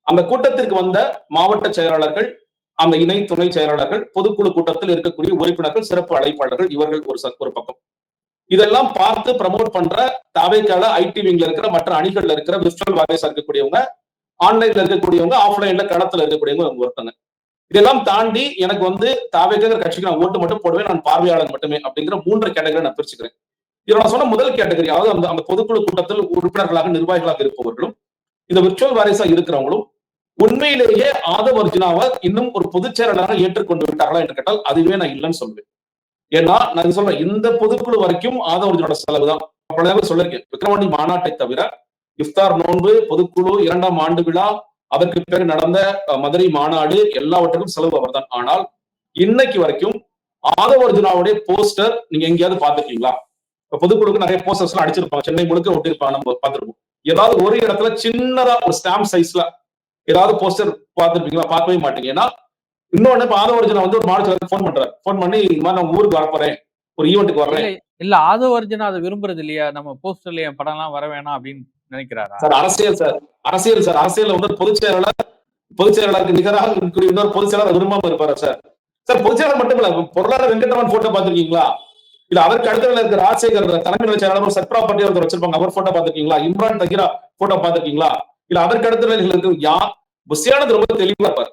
அந்த கூட்டத்திற்கு வந்த மாவட்ட செயலாளர்கள், அந்த இணை துணை செயலாளர்கள், பொதுக்குழு கூட்டத்தில் இருக்கக்கூடிய உறுப்பினர்கள், சிறப்பு அழைப்பாளர்கள் இவர்கள் ஒரு பக்கம். இதெல்லாம் பார்த்து ப்ரமோட் பண்ற தாவேக்கால ஐடி விங்ல இருக்கிற மற்ற அணிகள்ல இருக்கிற விர்ச்சுவல் வாரியர்ஸா இருக்கக்கூடியவங்க, ஆன்லைன்ல இருக்கக்கூடியவங்க, ஆஃப்லைன்ல களத்துல இருக்கக்கூடியவங்க ஒருத்தங்க. இதெல்லாம் தாண்டி எனக்கு வந்து தாவேக்காங்கிற கட்சிக்கு நான் ஓட்டு மட்டும் போடுவேன், நான் பார்வையாளர் மட்டுமே அப்படிங்கிற 3 கேட்டகரி நான் பிரிச்சுக்கிறேன். இதுல நான் சொன்ன முதல் கேட்டகரி, அதாவது அந்த பொதுக்குழு கூட்டத்தில் உறுப்பினர்களாக நிர்வாகிகளாக இருப்பவர்களும், இந்த விர்ச்சுவல் வாரிசா இருக்கிறவங்களும் உண்மையிலேயே ஆதவ் அர்ஜுனாவை இன்னும் ஒரு பொதுச் செயலாளராக ஏற்றுக்கொண்டு விட்டார்களா என்று கேட்டால் அதுவே நான் இல்லைன்னு சொல்லுவேன். ஏன்னா நான் சொல்றேன், இந்த பொதுக்குழு வரைக்கும் ஆதவ் அர்ஜுனோட செலவு தான். பல சொல்லிருக்கேன், விக்கிரவாண்டி மாநாட்டை தவிர இஃப்தார் நோன்பு, பொதுக்குழு, 2ஆம் ஆண்டு விழா, அதற்கு பிறகு நடந்த மதுரை மாநாடு எல்லாவற்றுக்கும் செலவு அவர் தான். ஆனால் இன்னைக்கு வரைக்கும் ஆதவ் அர்ஜுனாவுடைய போஸ்டர் நீங்க எங்கேயாவது பார்த்திருக்கீங்களா? பொதுக்குழுக்கு நிறைய போஸ்டர்ஸ் எல்லாம் அடிச்சிருப்பாங்க, சென்னை முழுக்க ஒட்டிருப்பாங்க, நம்ம பார்த்திருப்போம். ஏதாவது ஒரு இடத்துல சின்னதா ஒரு ஸ்டாம்ப் சைஸ்ல ஏதாவது போஸ்டர் பார்த்திருப்பீங்களா? பார்க்கவே மாட்டீங்க. ஏன்னா இன்னொன்னு, ஆதவ அர்ஜுனா வந்து ஒரு மாநிலத்துல போன் பண்றாரு, போன் பண்ணி இந்த மாதிரி நான் ஊருக்கு வரப்போறேன், ஒரு ஈவெண்ட்டுக்கு வர்றேன். இல்ல ஆதவ அர்ஜுனா அதை விரும்புறது இல்லையா? நம்ம போஸ்டர்ல என் படம் எல்லாம் வர வேணாம் அப்படின்னு நினைக்கிறாரா? சார் அரசியல் சார், அரசியல் சார், அரசியல் வந்து பொதுச் செயலாளருக்கு நிகராக இருக்கக்கூடிய இன்னொரு பொதுச் செயலாளர் விரும்பாம இருப்பாரு சார். சார் பொதுச் செயலாளர் மட்டும் இல்ல, பொருளாதார வெங்கடவன் போட்டோ பாத்திருக்கீங்களா? இல்ல அதற்கு அடுத்த இருக்க ராஜசேகர் தலைமை செயலாளர் செட் ப்ராப்பர்ட்டி ஒருத்தர் வச்சிருப்பாங்க, அவர் போட்டோ பாத்திருக்கீங்களா? இம்ரான் தகிரா போட்டோ பாத்திருக்கீங்களா? இல்ல அதற்கு அடுத்த இருக்கு புஷியானது ரொம்ப தெளிவா இருப்பார்.